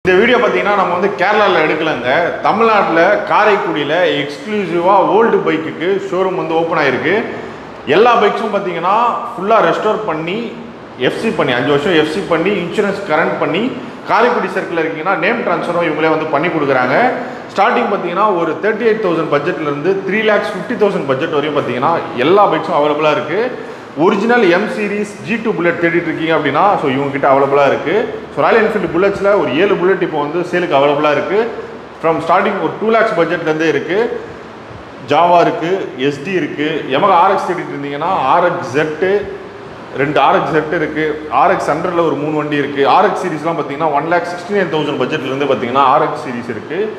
இந்த வீடியோ பார்த்தீங்கன்னா நம்ம வந்து கேரளாவில் எடுக்கலங்க. தமிழ்நாட்டில் காரைக்குடியில் எக்ஸ்க்ளூசிவாக ஓல்டு பைக்குக்கு ஷோரூம் வந்து ஓப்பன் ஆகிருக்கு. எல்லா பைக்ஸும் பார்த்தீங்கன்னா ஃபுல்லாக ரெஸ்டோர் பண்ணி எஃப்சி பண்ணி 5 வருஷம் எஃப்சி பண்ணி இன்சூரன்ஸ் கரண்ட் பண்ணி காரைக்குடி சர்க்கிளில் இருக்கீங்கன்னா நேம் ட்ரான்ஸ்ஃபரும் இவங்களே வந்து பண்ணி கொடுக்குறாங்க. ஸ்டார்டிங் பார்த்தீங்கன்னா ஒரு 38,000 பட்ஜெட்லேருந்து 3,50,000 பட்ஜெட் வரையும் பார்த்தீங்கன்னா எல்லா பைக்ஸும் அவைலபிளாக இருக்குது. Original M series G2 bullet தேடிட்டு இருக்கீங்க அப்படின்னா ஸோ இவங்ககிட்ட அவைலபிளாக இருக்குது. ஸோ ராயல் என்ஃபீல்டு புல்லட்ஸில் ஒரு 7 புல்லட் இப்போ வந்து சேலுக்கு அவைலபிளாக இருக்குது. ஃப்ரம் ஸ்டார்டிங் ஒரு 2 lakhs பட்ஜெட்லேருந்தே இருக்குது. ஜாவா இருக்குது, எஸ்டி இருக்குது. Yamaha RX தேடிட்டு இருந்தீங்கன்னா RXZ 2 RXZ இருக்குது. RX 100ல் ஒரு 3 வண்டி இருக்குது. RX சீரிஸ்லாம் பார்த்தீங்கன்னா 1,69,000 பட்ஜெட்லேருந்து பார்த்தீங்கன்னா RX சீரிஸ் இருக்குது.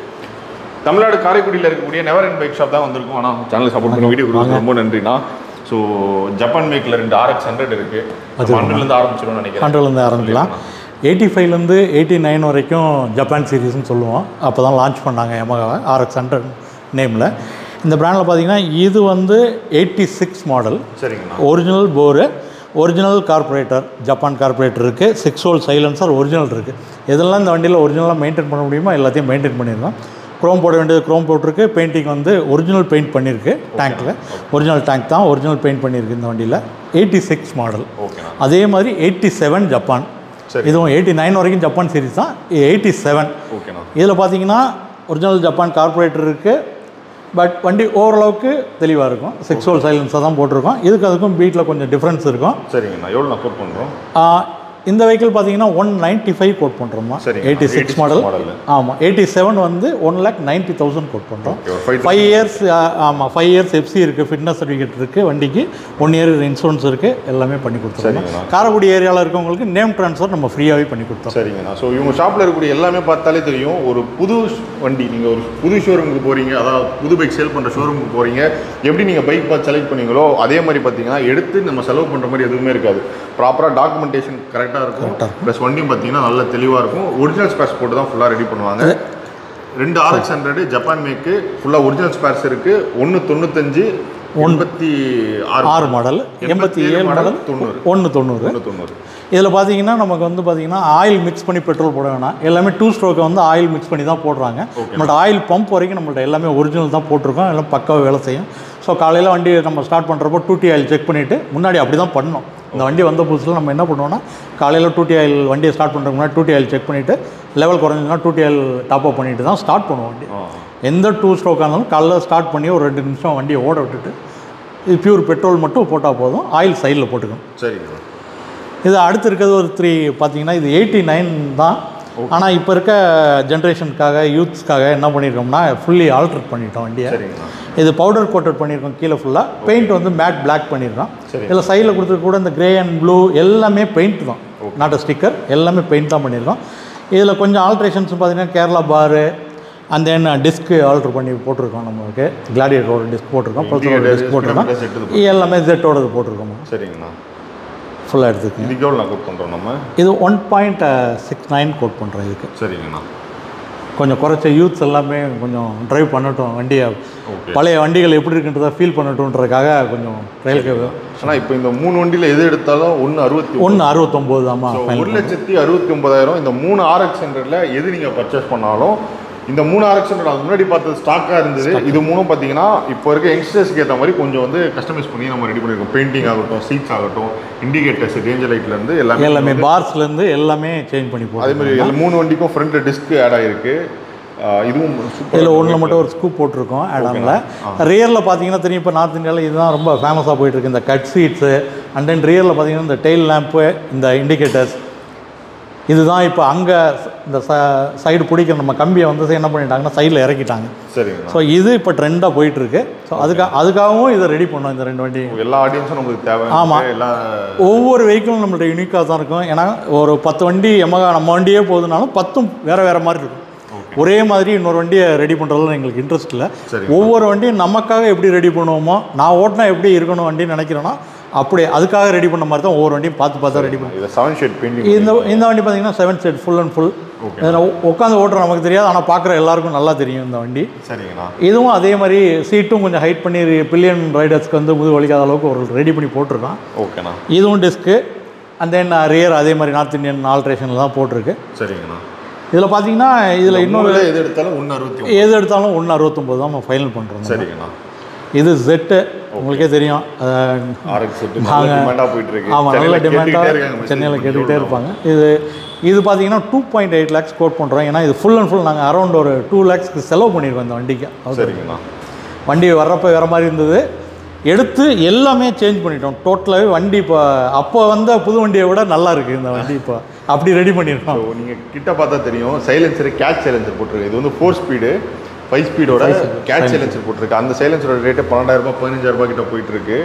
தமிழ்நாடு காரைக்குடியில் இருக்கக்கூடிய நெவர் அண்ட் பைக் ஷாப் தான் வந்திருக்கும். ஆனால் சேனல் சப்போர்ட் பண்ணி வீடியோ கொடுக்க ரொம்ப நன்றிண்ணா. ஸோ ஜப்பான் மேக்கில் 2 RX 100 இருக்குது. அது 100லேருந்து ஆரம்பிச்சிடும்னு நினைக்கிறேன். 100லேருந்து ஆரம்பிக்கலாம். 85லேருந்து 89 வரைக்கும் ஜப்பான் சீரீஸ்னு சொல்லுவோம். அப்போ தான் லான்ச் பண்ணாங்க Yamaha RX 100 நேமில். இந்த பிராண்டில் பார்த்தீங்கன்னா இது வந்து 86 மாடல். சரிங்கண்ணா. Original bore, original carburettor, Japan carburettor இருக்குது. 6 ஹோல் சைலன்சர் ஒரிஜினல் இருக்குது. இதெல்லாம் இந்த வண்டியில் ஒரிஜினலாக மெயின்டைன் பண்ண முடியுமோ எல்லாத்தையும் மெயின்டைன் பண்ணியிருக்கோம். க்ரோம் போட வேண்டியது க்ரோம் போட்டிருக்கு. பெயிண்டிங் வந்து ஒரிஜினல் பெயிண்ட் பண்ணியிருக்கு. டேங்க்கில் ஒரிஜினல் டேங்க் தான், ஒரிஜினல் பெயிண்ட் பண்ணியிருக்கு இந்த வண்டியில். 86 மாடல். அதே மாதிரி 87 ஜப்பான். இதுவும் 89 வரைக்கும் ஜப்பான் சீரிஸ் தான். 87 இதில் பார்த்தீங்கன்னா ஒரிஜினல் ஜப்பான் கார்பரேட்டர் இருக்குது. பட் வண்டி ஓரளவுக்கு தெளிவாக இருக்கும். 6 ஹோல் சைலன்ஸாக தான் போட்டிருக்கோம். இதுக்கு அதுக்கும் பீட்டில் கொஞ்சம் டிஃப்ரென்ஸ் இருக்கும். சரிங்கண்ணா. எவ்வளோ நான் கோட் பண்ணுறோம்? இந்த வெஹிக்கிள் பார்த்தீங்கன்னா 195 கோட் பண்ணுறோமா. 86 மாடல். ஆமாம். 87 வந்து 1,90,000 கோட் பண்ணுறோம். 5 இயர்ஸ். ஆமாம், 5 இயர்ஸ் எஃப்சி இருக்குது, ஃபிட்னஸ் சர்டிஃபிகேட் இருக்குது வண்டிக்கு. 1 இயர் இன்சூரன்ஸ் இருக்குது. எல்லாமே பண்ணி கொடுத்துருவோம். காரைக்குடி ஏரியாவில் இருக்கவங்களுக்கு நேம் ட்ரான்ஸ்ஃபர் நம்ம ஃப்ரீயாகவே பண்ணி கொடுத்தோம். சரிங்கண்ணா. ஸோ இவங்க ஷாப்பில் இருக்கக்கூடிய எல்லாமே பார்த்தாலே தெரியும். ஒரு புது வண்டி, நீங்கள் ஒரு புது ஷோரூமுக்கு போகிறீங்க, அதாவது புது பைக் சேல் பண்ணுற ஷோரூமுக்கு போகிறீங்க, எப்படி நீங்கள் பைக் பார்த்து செலக்ட் பண்ணீங்களோ அதே மாதிரி பார்த்தீங்கன்னா எடுத்து நம்ம செலவு பண்ணுற மாதிரி எதுவுமே இருக்காது. ப்ராப்பராக டாக்குமெண்டேஷன் கரெக்டாக இருக்கும். ப்ளஸ் வண்டியும் பார்த்தீங்கன்னா நல்ல தெளிவாக இருக்கும். ஒரிஜினல் ஸ்பேர்ஸ் போட்டு தான் ஃபுல்லாக ரெடி பண்ணுவாங்க. 2 RX 100 ஜப்பான் மேக்கு, ஃபுல்லாக ஒரிஜினல் ஸ்பேர்ஸ் இருக்குது. 195 86 மாடல், 87 மாடல், 190. இதில் பார்த்தீங்கன்னா நமக்கு வந்து பார்த்தீங்கன்னா ஆயில் மிக்ஸ் பண்ணி பெட்ரோல் போட வேணாம். எல்லாமே 2 ஸ்ட்ரோக்கை வந்து ஆயில் மிக்ஸ் பண்ணி தான் போடுறாங்க. நம்மள்ட்ட ஆயில் பம்ப் வரைக்கும் நம்மள்ட்ட எல்லாமே ஒரிஜினல் தான் போட்டிருக்கோம். எல்லாம் பக்காவாக வேலை செய்யும். ஸோ காலையில் வண்டி நம்ம ஸ்டார்ட் பண்ணுறப்போ 2T ஆயில் செக் பண்ணிவிட்டு, முன்னாடி அப்படி தான் பண்ணோம். இந்த வண்டி வந்த புதுசில் நம்ம என்ன பண்ணுவோம்னா காலையில் 2T ஆயில் வண்டியை ஸ்டார்ட் பண்ணுறதுக்கு முன்னாடி 2T ஆயில் செக் பண்ணிவிட்டு, லெவல் குறைஞ்சுன்னா 2T ஆயில் டாப் அப் பண்ணிவிட்டு தான் ஸ்டார்ட் பண்ணுவோம் வண்டி. எந்த 2 ஸ்ட்ரோக்காக இருந்தாலும் காலைல ஸ்டார்ட் பண்ணி ஒரு 2 நிமிஷம் வண்டியை ஓட விட்டுட்டு இது பியூர் பெட்ரோல் மட்டும் போட்டால் போதும். ஆயில் சைடில் போட்டுக்கணும். சரிங்க. இது அடுத்து இருக்கிறது ஒரு 3 பார்த்தீங்கன்னா இது 89 தான். ஆனால் இப்போ இருக்க ஜென்ரேஷனுக்காக யூத்ஸ்க்காக என்ன பண்ணியிருக்கோம்னா ஃபுல்லி ஆல்ட்ரேட் பண்ணிட்டோம் வண்டியை. இது பவுடர் கோட்டட் பண்ணியிருக்கோம். கீழே ஃபுல்லாக பெயிண்ட் வந்து மேட் பிளாக் பண்ணியிருக்கோம். இதில் சைடில் கொடுத்துருக்க கூட இந்த கிரே அண்ட் ப்ளூ எல்லாமே பெயிண்ட் தான், நாட் அ ஸ்டிக்கர். எல்லாமே பெயிண்ட் தான் பண்ணியிருக்கோம். இதில் கொஞ்சம் ஆல்ட்ரேஷன்ஸ் பார்த்தீங்கன்னா கேரளா பாரு அந்த என்ன டிஸ்க்கு ஆல்ட்ரு பண்ணி போட்டிருக்கோம். நம்மளுக்கு கிளாடியேட்டரோட டிஸ்க் போட்டிருக்கோம், பல்சரோட டிஸ்க் போட்டிருக்கோம். எல்லாமே ஜெட்டோடது போட்டிருக்கோம். சரிங்கண்ணா. ஃபுல்லாக எடுத்துக்கோங்க. இதுக்கு எவ்வளோ கோட் பண்ணுறோம் நம்ம? இது 1.69 கோட் பண்ணுறோம் இதுக்கு. சரிங்கண்ணா. கொஞ்சம் குறைச்ச யூத்ஸ் எல்லாமே கொஞ்சம் ட்ரைவ் பண்ணட்டும் வண்டியை, பழைய வண்டிகள் எப்படி இருக்குன்றதை ஃபீல் பண்ணட்டும்ன்றதுக்காக கொஞ்சம் ட்ரையலுக்கு. ஆனால் இப்போ இந்த 3 வண்டியில் எது எடுத்தாலும் 169 ஆமாம். 1,69,000. இந்த 3 RX 100ல் எது நீங்கள் பர்ச்சேஸ் பண்ணாலும் இந்த 3 RX 100 அது முன்னாடி பார்த்தது ஸ்டாக்காக இருந்தது. இது 3 பார்த்தீங்கன்னா இப்போ இருக்க யங்ஸ்டர்ஸ்க்கு ஏற்ற மாதிரி கொஞ்சம் வந்து கஸ்டமைஸ் பண்ணி நம்ம ரெடி பண்ணியிருக்கோம். பெயிண்டிங் ஆகட்டும், சீட்ஸ் ஆகட்டும், இண்டிகேட்டர்ஸ், ரேஞ்சர் லைட்லேருந்து எல்லாமே பார்ஸ்லேருந்து எல்லாமே சேஞ்ச் பண்ணி போகும். அதே மாதிரி 3 வண்டிக்கும் ஃப்ரண்ட்டில் டிஸ்க் ஆட் ஆகிருக்கு. இதுவும் இதில் ஒன்றில் மட்டும் ஒரு ஸ்கூப் போட்டிருக்கோம் ஆடானில். ரியரில் பார்த்தீங்கன்னா தெரியும், இப்போ நார்த் இந்தியாவில் இதுதான் ரொம்ப ஃபேமஸாக போயிட்டுருக்கு, இந்த கட் சீட்ஸு. அண்ட் தென் ரியரில் பார்த்தீங்கன்னா இந்த டெயில் லேம்ப்பு, இந்த இண்டிகேட்டர்ஸ், இதுதான் இப்போ அங்கே இந்த சைடு பிடிக்கிற நம்ம கம்பியை வந்து என்ன பண்ணிட்டாங்கன்னா சைடில் இறக்கிட்டாங்க. சரி. ஸோ இது இப்போ ட்ரெண்டாக போயிட்டுருக்கு. ஸோ அதுக்காகவும் இதை ரெடி பண்ணோம். இந்த 2 வண்டி எல்லா ஆடியன்ஸும் நமக்கு தேவை. ஆமாம். ஒவ்வொரு வெஹிக்கிளும் நம்மள்ட்ட யூனிக்காக தான் இருக்கும். ஏன்னா ஒரு 10 வண்டி Yamaha நம்ம வண்டியே போகுதுனாலும் 10ம் வேறு மாதிரி இருக்கும். ஒரே மாதிரி இன்னொரு வண்டியை ரெடி பண்ணுறதுல எங்களுக்கு இன்ட்ரெஸ்ட் இல்லை. ஒவ்வொரு வண்டியும் நமக்காக எப்படி ரெடி பண்ணுவோமோ, நான் ஓட்டினா எப்படி இருக்கணும் வண்டின்னு நினைக்கிறேன்னா அப்படியே அதுக்காக ரெடி பண்ண மாதிரி தான் ஒவ்வொரு வண்டியும் பார்த்து ரெடி பண்ணுவோம். 7 ஷேட் பெயிண்டிங். இந்த வண்டி பார்த்தீங்கன்னா 7 ஷேட் ஃபுல் அண்ட் ஃபுல். உட்காந்து ஓட்டுற நமக்கு தெரியாது, ஆனால் பார்க்குற எல்லாருக்கும் நல்லா தெரியும் இந்த வண்டி. சரிங்கண்ணா. இதுவும் அதே மாதிரி சீட்டும் கொஞ்சம் ஹைட் பண்ணி பில்லியன் ரைடர்ஸ்க்கு வந்து முது வலிக்காத அளவுக்கு ஒரு ரெடி பண்ணி போட்டிருக்கான். ஓகேண்ணா. இதுவும் டிஸ்க்கு. அண்ட் தென் ரியர் அதே மாதிரி நார்த் இந்தியன் ஆல்ட்ரேஷனில் தான் போட்டிருக்கு. சரிங்கண்ணா. இதில் பார்த்தீங்கன்னா இதில் இன்னொரு எது எடுத்தாலும் 169 எது எடுத்தாலும் 169 தான் நம்ம ஃபைனல் பண்ணுறோம். சரிங்கண்ணா. இது ஜெட்டு உங்களுக்கே தெரியும். ஆமாம், நல்ல டிமாண்டாக சென்னையில் கேட்டுக்கிட்டே இருப்பாங்க. இது பார்த்தீங்கன்னா 2.8 lakhs கோட் பண்ணுறோம். ஏன்னா இது ஃபுல் அண்ட் ஃபுல் நாங்கள் அரௌண்ட் ஒரு 2 lakhsக்கு செலவு பண்ணியிருக்கோம் இந்த வண்டிக்கு. சரிங்கண்ணா. வண்டி வர்றப்போ வேறு மாதிரி இருந்தது, எடுத்து எல்லாமே சேஞ்ச் பண்ணிட்டோம் டோட்டலாகவே. வண்டி இப்போ அப்போ வந்த புது வண்டியை விட நல்லா இருக்குது இந்த வண்டி. இப்போ அப்படி ரெடி பண்ணியிருக்கோம். நீங்கள் கிட்ட பார்த்தா தெரியும், சைலன்சர் கேட்ச் சைலன்சர் போட்டிருக்கு. இது வந்து 4 ஸ்பீடு 5 ஸ்பீடோட கேட்ச் சைலன்சர் போட்டிருக்கு. அந்த சைலன்சரோட ரேட்டு 12,000 15,000 கிட்ட போயிட்டு இருக்கு.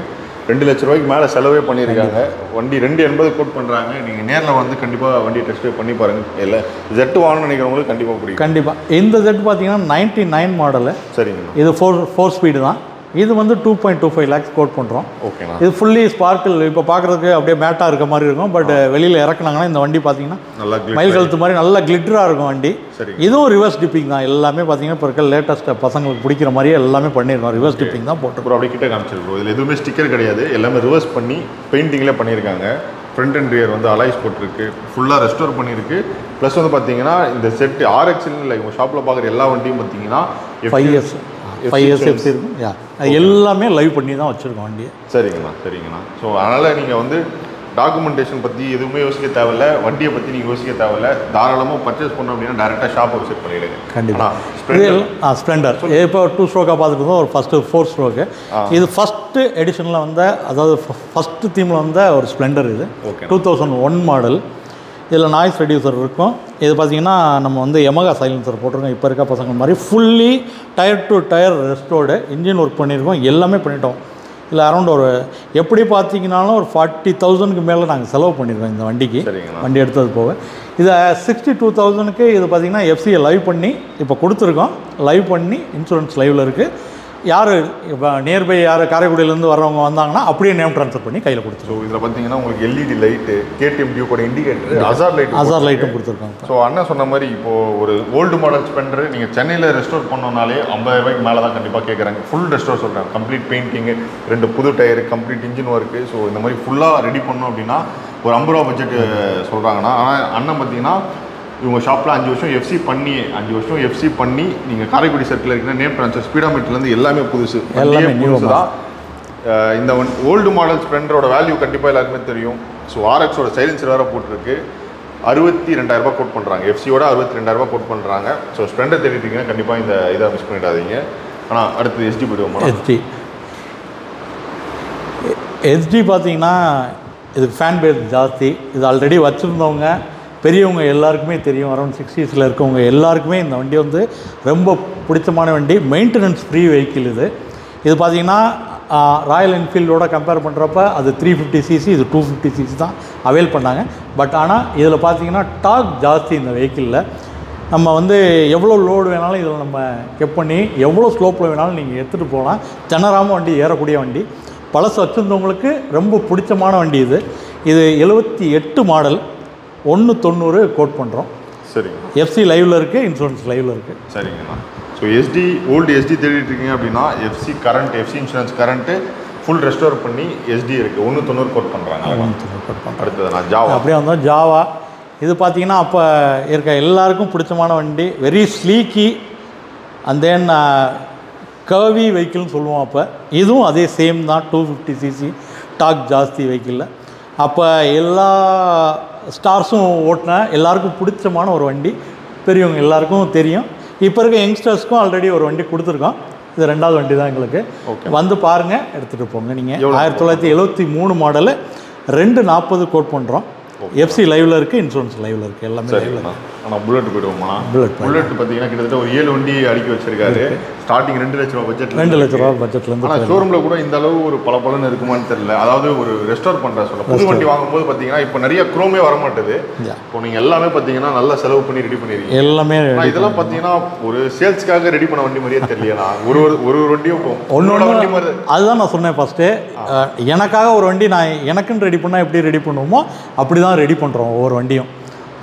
2 லட்ச ரூபாய்க்கு மேலே செலவே பண்ணியிருக்காங்க. வண்டி 280 கோட் பண்ணுறாங்க. நீங்கள் நேரில் வந்து கண்டிப்பாக வண்டி டெஸ்ட் ட்ரைவ் பண்ணி பாருங்கள். இல்லை ஜெட்டு வாங்கணும்னு நினைக்கிறவங்களுக்கு கண்டிப்பாக பிடிக்கும். கண்டிப்பாக இந்த ஜெட் பார்த்தீங்கன்னா 99 மாடலு. சரிங்கண்ணா. இது 4 ஸ்பீடு தான். இது வந்து 2.25 lakhs கோட் பண்ணுறோம். ஓகேண்ணா. இது ஃபுல்லி ஸ்பார்க்கிள். இப்போ பார்க்குறதுக்கு அப்படியே மேட்டாக இருக்க மாதிரி இருக்கும். பட் வெளியில் இறக்குனாங்கன்னா இந்த வண்டி பார்த்தீங்கன்னா நல்லா மயில் கழுத்து மாதிரி நல்லா கிளிட்டராக இருக்கும் வண்டி. சரி. இதுவும் ரிவர்ஸ் டிப்பிங் தான். எல்லாமே பார்த்தீங்கன்னா இப்போ இருக்க லேட்டஸ்ட் பசங்களுக்கு பிடிக்கிற மாதிரியே எல்லாமே பண்ணியிருக்கோம். ரிவர்ஸ் டிப்பிங் தான் போட்டுருக்கோம். அப்படியே கிட்ட காமிச்சிருக்கோம். இதில் எதுவுமே ஸ்டிக்கர் கிடையாது, எல்லாமே ரிவர்ஸ் பண்ணி பெயிண்டிங்லேயே பண்ணியிருக்காங்க. ஃப்ரண்ட் அண்ட் ரியர் வந்து அலாய்ஸ் போட்டிருக்கு, ஃபுல்லாக ரெஸ்டோர் பண்ணியிருக்கு. ப்ளஸ் வந்து பார்த்தீங்கன்னா இந்த செட் RXL இல்லை, உங்கள் ஷாப்பில் பார்க்குற எல்லா வண்டியும் பார்த்தீங்கன்னா 5 years எஃப்சி இருக்கும். எல்லாமே லைவ் பண்ணி தான் வச்சுருக்கோம் வண்டியை. சரிங்கண்ணா. சரிங்கண்ணா. ஸோ அதனால் நீங்கள் வந்து டாக்குமெண்டேஷன் பற்றி எதுவுமே யோசிக்க தேவையில்லை, வண்டியை பற்றி நீங்கள் யோசிக்க தேவையில்லை. தாராளமாக பர்ச்சேஸ் பண்ணோம் அப்படின்னா டேரெக்டாக ஷாப்பை விசிட் பண்ணிவிடுங்க. கண்டிப்பாக. ஸ்ப்ளெண்டர் இப்போ 2 ஸ்ட்ரோக்காக பார்த்துட்டு இருந்தோம். ஒரு ஃபஸ்ட்டு 4 ஸ்ட்ரோக்கு. இது ஃபஸ்ட்டு எடிஷனில் வந்த, அதாவது ஃபஸ்ட்டு தீமில் வந்த ஒரு ஸ்ப்ளெண்டர். இது 2001 மாடல். இதில் நாய்ஸ் ரெடியூசர் இருக்கும். இது பார்த்திங்கன்னா நம்ம வந்து Yamaha சைலன்சர் போட்டிருக்கோம். இப்போ இருக்க பசங்க மாதிரி fully tyre to tyre restored engine work பண்ணியிருக்கோம். எல்லாமே பண்ணிட்டோம். இல்லை அரௌண்ட் ஒரு எப்படி பார்த்தீங்கன்னாலும் ஒரு 40,000க்கு மேலே நாங்கள் செலவு பண்ணியிருக்கோம் இந்த வண்டிக்கு. வண்டி எடுத்தது போக இதை 62,000க்கு இது பார்த்திங்கன்னா எஃப்சியை லைவ் பண்ணி இப்போ கொடுத்துருக்கோம். லைவ் பண்ணி இன்சூரன்ஸ் லைவில் இருக்குது. யார் இப்போ நியர்பை யார் காரைக்குடியிலேருந்து வரவங்க வந்தாங்கன்னா அப்படியே நேம் ட்ரான்ஸ்ஃபர் பண்ணி கையில் கொடுத்துருவோம். இதில் பார்த்தீங்கன்னா உங்களுக்கு LED லைட்டு, KTM டியூக்கோட இண்டிகேட்டர், அசார் லைட்டும் கொடுத்துருக்காங்க. ஸோ அண்ணன் சொன்ன மாதிரி இப்போது ஒரு ஓல்டு மாடல் ஸ்பெண்டர் நீங்கள் சென்னையில் ரெஸ்டோர் பண்ணோம்னாலே 50,000 ரூபாய்க்கு மேலே தான் கண்டிப்பாக கேட்குறாங்க. ஃபுல் ரெஸ்டோர் சொல்கிறாங்க. கம்ப்ளீட் பெயிண்டிங்கு, 2 புது tyre, complete engine work. So இந்த மாதிரி ஃபுல்லாக ரெடி பண்ணோம் அப்படின்னா ஒரு 50 ரூபா பட்ஜெட் சொல்கிறாங்கன்னா, ஆனால் அண்ணன் பார்த்தீங்கன்னா இவங்க ஷாப்பில் 5 வருஷம் எஃப்சி பண்ணி நீங்கள் காரைக்குடி சர்க்கிள் இருக்கிற நேம் ட்ரான்ஸ்ஃபர் ஸ்பீடாமீட்டர்லேருந்து எல்லாமே புதுசு தான். இந்த ஓல்டு மாடல் ஸ்ப்ளெண்டரோட வேல்யூ கண்டிப்பாக எல்லாருமே தெரியும். ஸோ RXோட சைலன்சர் வேறு போட்டிருக்கு. 62,000 ரூபாய் கோட் பண்ணுறாங்க. எஃப்சியோட 62,000 ரூபாய் கோட் பண்ணுறாங்க. ஸோ ஸ்ப்ளெண்டர் தேடிட்டீங்கன்னா கண்டிப்பாக இந்த இதை மிஸ் பண்ணிடாதீங்க. ஆனால் அடுத்தது SD போய்டுவோம். SD பார்த்தீங்கன்னா இதுக்கு ஃபேன் பேஸ் ஜாஸ்தி. இது ஆல்ரெடி வச்சுருந்தவங்க பெரியவங்க எல்லாருக்குமே தெரியும். அரௌண்ட் 60s இருக்கவங்க எல்லாருக்குமே இந்த வண்டி வந்து ரொம்ப பிடிச்சமான வண்டி. மெயின்டெனன்ஸ் ஃப்ரீ வெஹிக்கிள் இது. இது பார்த்திங்கன்னா ராயல் என்ஃபீல்டோட கம்பேர் பண்ணுறப்ப அது 350cc, இது 250cc தான் அவைல் பண்ணாங்க. பட் ஆனால் இதில் பார்த்திங்கன்னா டார்க் ஜாஸ்தி இந்த வெஹிக்கிளில். நம்ம வந்து எவ்வளோ லோடு வேணாலும் இதில் நம்ம கெப் பண்ணி எவ்வளோ ஸ்லோப்பில் வேணாலும் நீங்கள் எடுத்துகிட்டு போகலாம். திணறாமல் வண்டி ஏறக்கூடிய வண்டி. பழசு வச்சுருந்தவங்களுக்கு ரொம்ப பிடிச்சமான வண்டி இது. இது 78 மாடல், 190 கோட் பண்ணுறோம். சரிங்க. எஃப்சி லைவில் இருக்குது, இன்சூரன்ஸ் லைவில் இருக்குது. சரிங்கண்ணா. ஸோ ஓல்டு SD தேடிட்டு இருக்கீங்க அப்படின்னா FC insurance current full restore பண்ணி SD இருக்குது. 190 கோட் பண்ணுறாங்க. 190 கோட் பண்ணுறோம். அடுத்தது நான் ஜாவா. அப்படியே வந்தோம் ஜாவா. இது பார்த்திங்கன்னா அப்போ இருக்க எல்லாருக்கும் பிடிச்சமான வண்டி. வெரி ஸ்லீக்கி அண்ட் தென் கர்வி வெஹிக்கிள்னு சொல்லுவோம். அப்போ இதுவும் அதே சேம் தான். 250cc டாக் ஜாஸ்தி வெஹிக்கிளில். அப்போ எல்லா ஸ்டார்ஸும் ஓட்டின எல்லாருக்கும் பிடிச்சமான ஒரு வண்டி. பெரியவங்க எல்லாருக்கும் தெரியும். இப்போ இருக்க யங்ஸ்டர்ஸ்க்கும் ஆல்ரெடி ஒரு வண்டி கொடுத்துருக்கோம். இது 2வது வண்டி தான் எங்களுக்கு. வந்து பாருங்கள், எடுத்துகிட்டு போங்க. நீங்கள் 1973 மாடலு 240 கோட் பண்ணுறோம். எஃப்சி லைவில் இருக்குது, இன்சூரன்ஸ் லைவில் இருக்குது, எல்லாமே லைவில் இருக்குது. ஆனால் புல்லட் போய்டுவோம்னா புல்லட் பார்த்தீங்கன்னா கிட்டத்தட்ட ஒரு 7 வண்டி அடுக்கி வச்சிருக்காரு. ஸ்டார்டிங் 2 லட்ச ரூபா பட்ஜெட், 2 லட்ச ரூபா பட்ஜெட்லேருந்து. ஆனால் ஷோரூமில் கூட இந்த அளவு ஒரு பலன்னு இருக்குமான்னு தெரியல. அதாவது ஒரு ரெஸ்டோர் பண்ணுற சொல்ல புது வண்டி வாங்கும்போது பார்த்தீங்கன்னா இப்போ நிறைய குரோமே வர மாட்டேது. இப்போ நீங்கள் எல்லாமே பார்த்தீங்கன்னா நல்லா செலவு பண்ணி ரெடி பண்ணிருக்கீங்க எல்லாமே. இதெல்லாம் பார்த்தீங்கன்னா ஒரு சேல்ஸ்க்காக ரெடி பண்ண வண்டி மாதிரியே தெரியல. ஒரு வண்டியும் ஒன்னோட வண்டி மாதிரி. அதுதான் நான் சொன்னேன் ஃபஸ்ட்டு. எனக்காக ஒரு வண்டி நான் எனக்குன்னு ரெடி பண்ணால் எப்படி ரெடி பண்ணுவோமோ அப்படி தான் ரெடி பண்ணுறோம் ஒவ்வொரு வண்டியும்.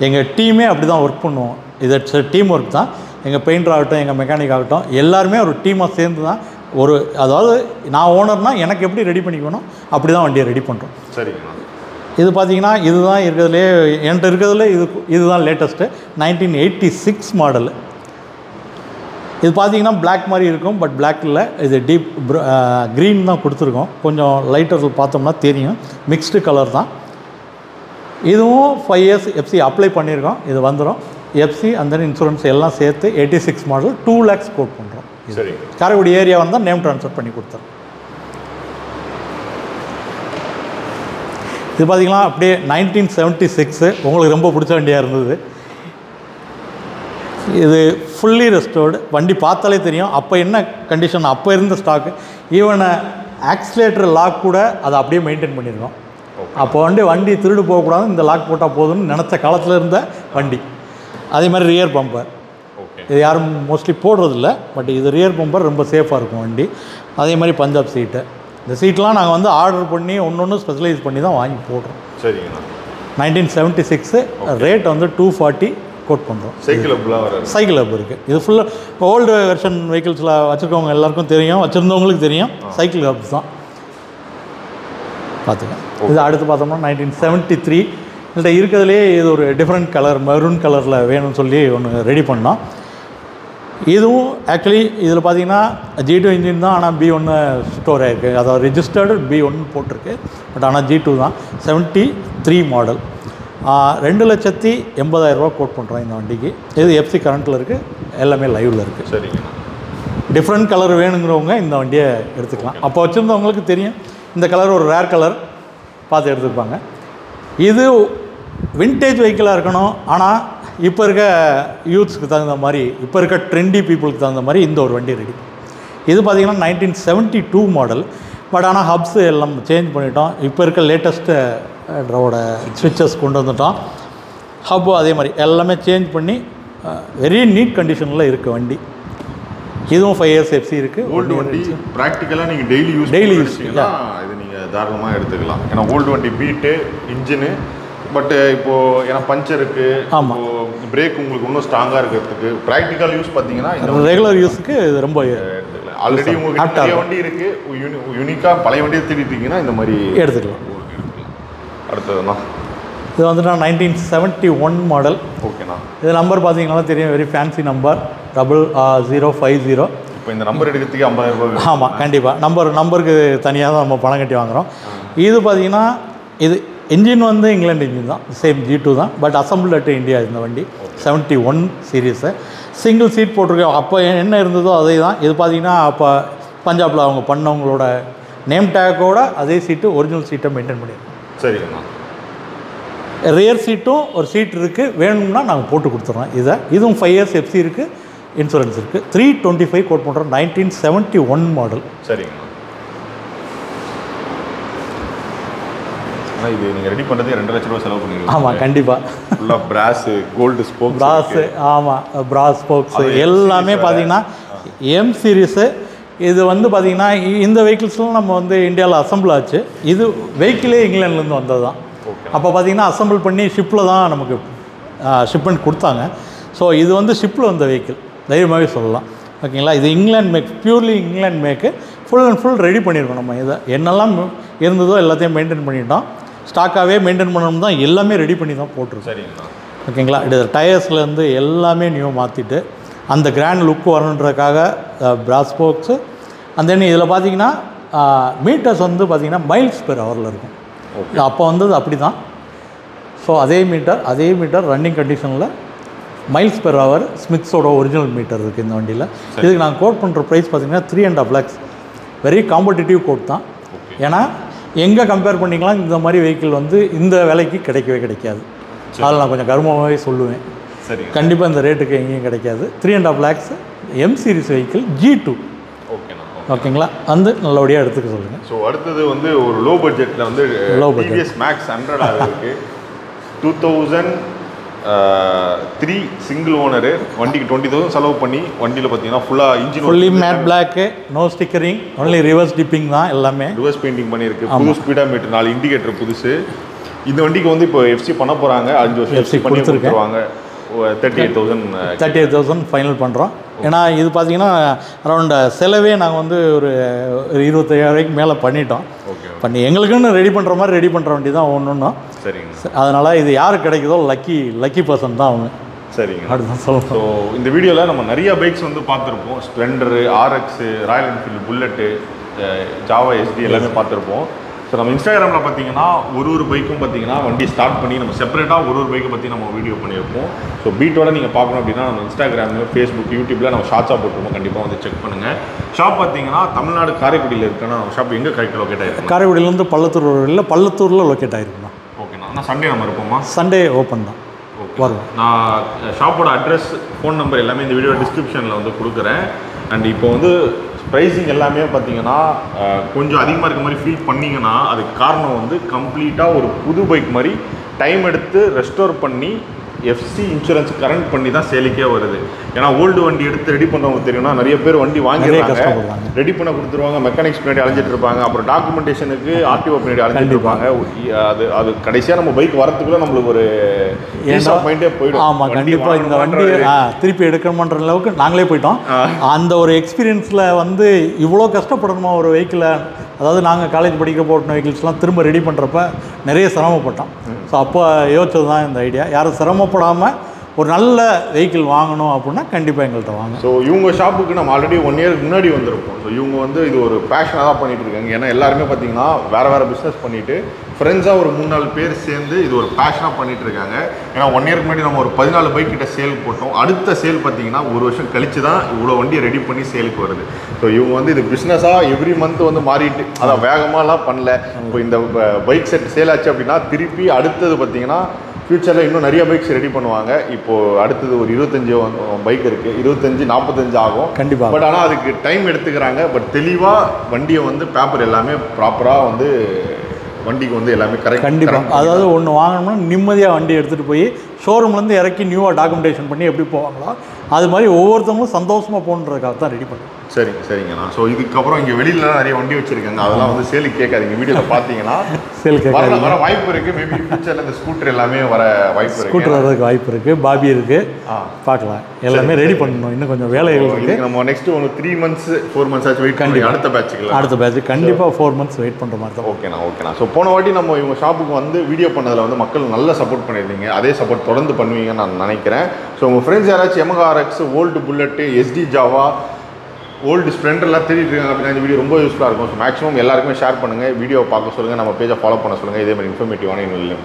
எங்கள் டீமே அப்படி தான் ஒர்க் பண்ணுவோம். இது டீம் ஒர்க் தான். எங்கள் பெயிண்டர் ஆகட்டும், எங்கள் மெக்கானிக் ஆகட்டும், எல்லாருமே ஒரு டீமாக சேர்ந்து தான் அதாவது நான் ஓனர்னால் எனக்கு எப்படி ரெடி பண்ணிக்கணும் அப்படி தான் வண்டியை ரெடி பண்ணுறோம். சரிங்கண்ணா. இது பார்த்தீங்கன்னா இதுதான் இருக்கிறதுலே என்கிட்ட இருக்கிறதுல இதுதான் லேட்டஸ்ட்டு 1986 மாடலு. இது பார்த்தீங்கன்னா பிளாக் மாதிரி இருக்கும், பட் பிளாக் இல்லை, இது டீப் க்ரீன் தான் கொடுத்துருக்கோம். கொஞ்சம் லைட்டர் பார்த்தோம்னா தெரியும், மிக்ஸ்டு கலர் தான். இதுவும் 5 years எஃப்சி அப்ளை பண்ணியிருக்கோம். இது வந்துடும் எஃப்சி அந்த இன்சூரன்ஸ் எல்லாம் சேர்த்து 86 மாடல் 2 lakhs கோட் பண்ணுறோம். சரி, காரைக்குடி ஏரியா வந்தால் நேம் ட்ரான்ஸ்ஃபர் பண்ணி கொடுத்துறோம். இது பார்த்திங்கன்னா அப்படியே 1976 உங்களுக்கு ரொம்ப பிடிச்ச வண்டியாக இருந்தது. இது ஃபுல்லி ரெஸ்டோர்டு வண்டி, பார்த்தாலே தெரியும் அப்போ என்ன கண்டிஷன், அப்போ இருந்த ஸ்டாக்கு. ஈவன் ஆக்சிலேட்டர் லாக் கூட அதை அப்படியே மெயின்டைன் பண்ணியிருக்கோம். அப்போ வண்டி திருடு போகக்கூடாது, இந்த லாக் போட்டால் போதும்னு நினச்ச காலத்தில் இருந்த வண்டி. அதே மாதிரி ரியர் பம்பர், இது யாரும் மோஸ்ட்லி போடுறதில்ல, பட் இது ரியர் பம்பர் ரொம்ப சேஃபாக இருக்கும் வண்டி. அதே மாதிரி பஞ்சாப் சீட்டு, இந்த சீட்லாம் நாங்கள் ஆர்டர் பண்ணி ஒன்று ஸ்பெஷலைஸ் பண்ணி தான் வாங்கி போடுறோம். சரிங்கண்ணா. 1976 ரேட் 240 கோட் பண்ணுறோம். சைக்கிள் ஹப் இருக்குது. இது ஃபுல்லாக ஓல்டு வெர்ஷன் வெஹிக்கிள்ஸில் வச்சுருக்கவங்க எல்லாருக்கும் தெரியும், வச்சுருந்தவங்களுக்கு தெரியும், சைக்கிள் ஹப்ஸ் தான். பார்த்துக்கேன். இது அடுத்து பார்த்தோம்னா 1973 இதில் இருக்கிறதுலே இது ஒரு டிஃப்ரெண்ட் கலர் மெரூன் கலரில் வேணும்னு சொல்லி ஒன்று ரெடி பண்ணோம். இதுவும் ஆக்சுவலி இதில் பார்த்தீங்கன்னா G2 இன்ஜின் தான், ஆனால் B1 ஸ்டோர் ஆகிருக்கு. அதாவது ரெஜிஸ்டர்டு B1 போட்டிருக்கு, பட் ஆனால் G2 தான். 73 மாடல் 2,80,000 கோட் பண்ணுறோம் இந்த வண்டிக்கு. இது எஃப்சி கரண்ட்டில் இருக்குது, எல்லாமே லைவில் இருக்குது. சரிங்க. டிஃப்ரெண்ட் கலர் வேணுங்கிறவங்க இந்த வண்டியை எடுத்துக்கலாம். அப்போ வச்சுருந்தவங்களுக்கு தெரியும் இந்த கலர் ஒரு ரேர் கலர் பார்த்து எடுத்துப்பாங்க. இது வின்டேஜ் வெஹிக்கிளாக இருக்கணும், ஆனால் இப்போ இருக்க யூத்ஸ்க்கு தகுந்த மாதிரி, இப்போ இருக்க ட்ரெண்டி பீப்புளுக்கு தகுந்த மாதிரி இந்த ஒரு வண்டி ரெடி. இது பார்த்திங்கன்னா 1972 மாடல், பட் ஆனால் ஹப்ஸு எல்லாம் சேஞ்ச் பண்ணிட்டோம். இப்போ இருக்க லேட்டஸ்ட்டு ட்ரோட ஸ்விட்சஸ் கொண்டு வந்துட்டோம். ஹப்பு அதே மாதிரி எல்லாமே சேஞ்ச் பண்ணி வெரி நீட் கண்டிஷனில் இருக்குது வண்டி. இதுவும் 5 years எஃப்சி இருக்குது. ஓல்டு வண்டி ப்ராக்டிக்கலாக நீங்கள் டெய்லி யூஸ் இது நீங்கள் தாராளமாக எடுத்துக்கலாம். ஏன்னா ஓல்டு வண்டி பீட்டு இன்ஜினு, பட் இப்போது ஏன்னா பஞ்சருக்கு, ஆமாம், பிரேக் உங்களுக்கு இன்னும் ஸ்ட்ராங்காக இருக்கிறதுக்கு ப்ராக்டிக்கல் யூஸ் பார்த்தீங்கன்னா ரெகுலர் யூஸுக்கு இது ரொம்ப ஆல்ரெடி உங்களுக்கு நிறைய வண்டி இருக்குது, யூனிக்காக பழைய வண்டியை தேடிட்டீங்கன்னா இந்த மாதிரி எடுத்துக்கலாம். அடுத்ததுண்ணா இது 1971 மாடல். ஓகேண்ணா. இது நம்பர் பார்த்தீங்கன்னா தெரியும், வெரி ஃபேன்சி நம்பர் 0050. இப்போ இந்த நம்பர் எடுக்கிறதுக்கு 50,000 ரூபாய். ஆமாம், கண்டிப்பாக நம்பருக்கு தனியாக தான் நம்ம பணம் கட்டி வாங்குகிறோம். இது பார்த்திங்கன்னா இது இன்ஜின் இங்கிலாந்து இன்ஜின் தான், சேம் G2 தான், பட் அசம்பிள் அட் இந்தியா இந்த வண்டி. 71 சீரீஸு சிங்கிள் சீட் போட்டிருக்கோம். அப்போ என்ன இருந்ததோ அதே தான். இது பார்த்திங்கன்னா அப்போ பஞ்சாபில் அவங்க பண்ணவங்களோட நேம் டேக்கோட அதே சீட்டு ஒரிஜினல் சீட்டை மெயின்டைன் பண்ணியிருக்கோம். சரிங்கண்ணா. ரியர் சீட்டும் ஒரு சீட் இருக்குது, வேணும்னா நாங்கள் போட்டு கொடுத்துட்றோம். இதுவும் 5 years எஃப்சி இருக்குது, இன்சூரன்ஸ் இருக்குது. 325 கோட் பண்ணுறோம். 1971 மாடல். சரிங்கண்ணா. இது நீங்கள் ரெடி பண்ணுறது 2 லட்ச ரூபா செலவு பண்ணிருக்கீங்க. ஆமாம், கண்டிப்பாக. ஃபுல்லாக பிராஸு, கோல்டு ஸ்போக்ஸ், பிராஸு, ஆமாம், பிராஸ் ஸ்போக்ஸு எல்லாமே பார்த்தீங்கன்னா எம் சீரீஸு. இது பார்த்தீங்கன்னா இந்த வெஹிக்கிள்ஸ்லாம் நம்ம இந்தியாவில் அசம்பிள் ஆச்சு. இது வெஹிக்கிளே இங்கிலாந்துலேருந்து வந்தது தான். அப்போ பார்த்தீங்கன்னா அசம்பிள் பண்ணி ஷிப்பில் தான் நமக்கு ஷிப்மெண்ட் கொடுத்தாங்க. ஸோ இது ஷிப்பில் வந்த வெஹிக்கிள் தைரியமாகவே சொல்லலாம். ஓகேங்களா. இது England make, purely England make. Full and full ready பண்ணியிருக்கோம். நம்ம இதை என்னெல்லாம் இருந்ததோ எல்லாத்தையும் மெயின்டைன் பண்ணிட்டோம். ஸ்டாக்காகவே மெயின்டைன் பண்ணணும் தான், எல்லாமே ரெடி பண்ணி தான் போட்டிருக்கோம். சரிங்களா. ஓகேங்களா. இது டயர்ஸ்லேருந்து எல்லாமே நியூ மாற்றிட்டு அந்த கிராண்ட் லுக் வரணுன்றதுக்காக பிராஸ் ஸ்போக்ஸு. அந்த இதில் பார்த்தீங்கன்னா மீட்டர்ஸ் பார்த்தீங்கன்னா மைல்ஸ் பெர் ஹவரில் இருக்கும். அப்போ அப்படி தான். ஸோ அதே மீட்டர் ரன்னிங் கண்டிஷனில் மைல்ஸ் பெர் ஹவர் ஸ்மித்ஸோட ஒரிஜினல் மீட்டர் இருக்குது இந்த வண்டியில். இதுக்கு நாங்கள் கோட் பண்ணுற ப்ரைஸ் பார்த்தீங்கன்னா 3.5 lakhs. வெரி காம்படிட்டிவ் கோட் தான். ஏன்னா எங்கே கம்பேர் பண்ணிக்கலாம் இந்த மாதிரி வெஹிக்கிள் இந்த விலைக்கு கிடைக்கவே கிடைக்காது. அதில் நான் கொஞ்சம் கர்வமாகவே சொல்லுவேன். சரி, கண்டிப்பாக இந்த ரேட்டுக்கு எங்கேயும் கிடைக்காது. 3.5 lakhs M series vehicle G2. ஓகேங்களா. நல்லபடியாக எடுத்துக்க சொல்லுங்கள். ஸோ அடுத்தது ஒரு லோ பட்ஜெட்டில் டிவிஎஸ் மேக்ஸ் 100 இருக்குது. 2003 சிங்கிள் ஓனரு. வண்டிக்கு 20,000 செலவு பண்ணி வண்டியில் பார்த்தீங்கன்னா fully matte black, no stickering, only reverse dipping தான். எல்லாமே ரிவர்ஸ் பெயிண்டிங் பண்ணியிருக்கு. புது ஸ்பீடா மீட்டர், 4 இண்டிகேட்டர் புதுசு. இந்த வண்டிக்கு இப்போ எஃப்சி பண்ண போகிறாங்க. 5 வருஷம் எஃப்சி பண்ணி கொடுத்துருவாங்க. 38,000 ஃபைனல் பண்ணுறோம். ஏன்னா இது பார்த்தீங்கன்னா அரௌண்ட் செலவே நாங்கள் ஒரு 25,000 மேலே பண்ணிட்டோம். பண்ணி எங்களுக்குன்னு ரெடி பண்ணுற மாதிரி ரெடி பண்ணுற வண்டி தான் ஒன்றும். சரிங்க. அதனால் இது யாருக்கு கிடைக்குதோ லக்கி பர்சன் தான் அவங்க. சரிங்க. அப்படிதான் சொல்லணும். ஸோ இந்த வீடியோவில் நம்ம நிறைய பைக்ஸ் வந்து பார்த்துருப்போம். Splendor, RX, Royal Enfield, Bullet, Jawa Yezdi எல்லாமே பார்த்துருப்போம். ஸோ நம்ம இன்ஸ்டாகிராமில் பார்த்தீங்கன்னா ஒரு பைக்கும் பார்த்தீங்கன்னா வண்டி ஸ்டார்ட் பண்ணி நம்ம செப்பரேட்டாக ஒரு பைக்கை பற்றி நம்ம வீடியோ பண்ணியிருப்போம். ஸோ பீட்டோட நீங்கள் பார்க்கணும் அப்படின்னா நம்ம இன்ஸ்டாகிராம், ஃபேஸ்புக், யூடியூப்பில் நம்ம ஷார்ட்ஸாக போட்டுருவோம். கண்டிப்பாக வந்து செக் பண்ணுங்கள். ஷாப் பார்த்தீங்கன்னா தமிழ்நாடு காரைக்குடியில் இருக்குன்னா நம்ம ஷாப் எங்கே கரெக்டாக லொக்கேட் ஆகிருக்கும்? காரைக்குடியிலேருந்து பள்ளத்தூரில் லொக்கேட் ஆகிருக்குண்ணா. ஓகேண்ணா. ஆனால் சண்டே நம்ம இருப்போமா? சண்டே ஓப்பன் தான். வரும். நான் ஷாப்போட அட்ரஸ், ஃபோன் நம்பர் எல்லாமே இந்த வீடியோ டிஸ்கிரிப்ஷனில் வந்து கொடுக்குறேன். அண்ட் இப்போ வந்து ப்ரைஸிங் எல்லாமே பார்த்தீங்கன்னா கொஞ்சம் அதிகமாக இருக்க மாதிரி ஃபீல் பண்ணிங்கன்னா அதுக்கு காரணம் வந்து கம்ப்ளீட்டாக ஒரு புது பைக் மாதிரி டைம் எடுத்து ரெஸ்டோர் பண்ணி எஃப்சி இன்சூரன்ஸ் கரண்ட் பண்ணி தான் சேலுக்கே வருது. ஏன்னா ஓல்டு வண்டி எடுத்து ரெடி பண்ணுறவங்க தெரியும்னா நிறைய பேர் வண்டி வாங்கிடுறாங்க, ரெடி பண்ண கொடுத்துருவாங்க, மெக்கானிக்ஸ் பின்னாடி அலைஞ்சிட்டு இருப்பாங்க, அப்புறம் டாக்குமெண்டேஷனுக்கு ஆர்டிஓ பின்னாடி அலைஞ்சிட்டு இருப்பாங்க. அது கடைசியாக நம்ம பைக் வரத்துக்குள்ள நம்மளுக்கு ஒரு மைண்டே போயிடும். ஆமாம், கண்டிப்பாக இந்த வண்டி திருப்பி எடுக்கணுன்ற அளவுக்கு நாங்களே போயிட்டோம். அந்த ஒரு எக்ஸ்பீரியன்ஸில் வந்து இவ்வளோ கஷ்டப்படணுமா ஒரு வெஹிக்கிளை, அதாவது நாங்கள் காலேஜ் படிக்கிற போட்ட வெஹிக்கிள்ஸ்லாம் திரும்ப ரெடி பண்ணுறப்ப நிறைய சிரமப்பட்டோம். ஸோ அப்போ யோசிச்சது தான் இந்த ஐடியா. யாரும் சிரமப்படாமல் ஒரு நல்ல வெஹிக்கிள் வாங்கணும் அப்படின்னா கண்டிப்பாக எங்கள்கிட்ட வாங்க. ஸோ இவங்க ஷாப்புக்கு நம்ம ஆல்ரெடி 1 இயருக்கு முன்னாடி வந்திருப்போம். ஸோ இவங்க வந்து இது ஒரு பேஷனாக தான் பண்ணிகிட்டு இருக்காங்க. ஏன்னா எல்லாருமே பார்த்தீங்கன்னா வேறு பிஸ்னஸ் பண்ணிவிட்டு ஃப்ரெண்ட்ஸாக ஒரு 3-4 பேர் சேர்ந்து இது ஒரு பேஷனாக பண்ணிகிட்டு இருக்காங்க. ஏன்னா 1 இயருக்கு முன்னாடி நம்ம ஒரு 14 பைக் கிட்ட சேல் போட்டோம். அடுத்த சேல் பார்த்தீங்கன்னா 1 வருஷம் கழிச்சு தான் இவ்வளோ வண்டியை ரெடி பண்ணி சேலுக்கு வருது. ஸோ இவங்க வந்து இது பிஸ்னஸாக எவ்ரி மந்த் வந்து மாறிட்டு அதான் வேகமாகலாம் பண்ணல. இப்போ இந்த பைக் செட் சேல் ஆச்சு அப்படின்னா திருப்பி அடுத்தது பார்த்தீங்கன்னா ஃப்யூச்சரில் இன்னும் நிறைய பைக்ஸ் ரெடி பண்ணுவாங்க. இப்போது அடுத்தது ஒரு 25 பைக் இருக்குது, 25-45 ஆகும் கண்டிப்பாக. பட் ஆனால் அதுக்கு டைம் எடுத்துக்கிறாங்க. பட் தெளிவாக வண்டியை வந்து பேப்பர் எல்லாமே ப்ராப்பராக வந்து வண்டிக்கு வந்து எல்லாமே கரெக்ட். கண்டிப்பாக. அதாவது ஒன்று வாங்கணும்னா நிம்மதியாக வண்டி எடுத்துகிட்டு போய் ஷோரூம்லேருந்து இறக்கி நியூவாக டாக்குமெண்டேஷன் பண்ணி எப்படி போவாங்களோ அது மாதிரி ஒவ்வொருத்தவங்களும் சந்தோஷமாக போகணுன்றதுக்காக தான் ரெடி பண்ணுறோம். சரிங்கண்ணா. ஸோ இதுக்கப்புறம் இங்கே வெளியிலலாம் நிறைய வண்டி வச்சுருக்காங்க, அதெல்லாம் வந்து சேலுக்கு கேட்காதீங்க. வீடியோவில் பார்த்தீங்கன்னா சேல் கேட்க வர வாய்ப்பு இருக்குது. மேபி ஃபியூச்சரில் இந்த ஸ்கூட்டர் எல்லாமே வர வாய்ப்பு இருக்குது. ஸ்கூட்டர் வரதுக்கு வாய்ப்பு இருக்குது, பாபி இருக்குது, பார்க்கலாம். எல்லாமே ரெடி பண்ணணும். இன்னும் கொஞ்சம் வேலைகள் இருக்குது. நம்ம நெக்ஸ்ட் ஒரு 3 months 4 months ஆச்சு வெயிட் பண்ணி அடுத்த பேட்ச் கண்டிப்பாக 4 months வெயிட் பண்ணுற மாதிரி தான். ஓகேண்ணா. ஸோ போன வாட்டி நம்ம இவங்க ஷாப்புக்கு வந்து வீடியோ பண்ணதில் வந்து மக்கள் நல்லா சப்போர்ட் பண்ணியிருந்தீங்க. அதே சப்போர்ட் தொடர்ந்து பண்ணுவீங்கன்னு நான் நினைக்கிறேன். ஸோ உங்கள் ஃப்ரெண்ட்ஸ் யாராச்சும் Yamaha RX, ஓல்டு புல்லட்டு, எஸ்டி ஜாவா, ஓல்டு ஸ்ப்ளெண்டர்லாம் தேடிட்டு இருக்காங்க அப்படின்னா இந்த வீடியோ ரொம்ப யூஸ்ஃபுல்லாக இருக்கும். ஸோ மேக்ஸிமம் எல்லாருக்குமே ஷேர் பண்ணுங்கள், வீடியோ பார்க்க சொல்லுங்கள், நம்ம பேஜை ஃபாலோ பண்ண சொல்லுங்கள். இதே மாதிரி இன்ஃபர்மேட்டிவான இன்னும் இல்லை.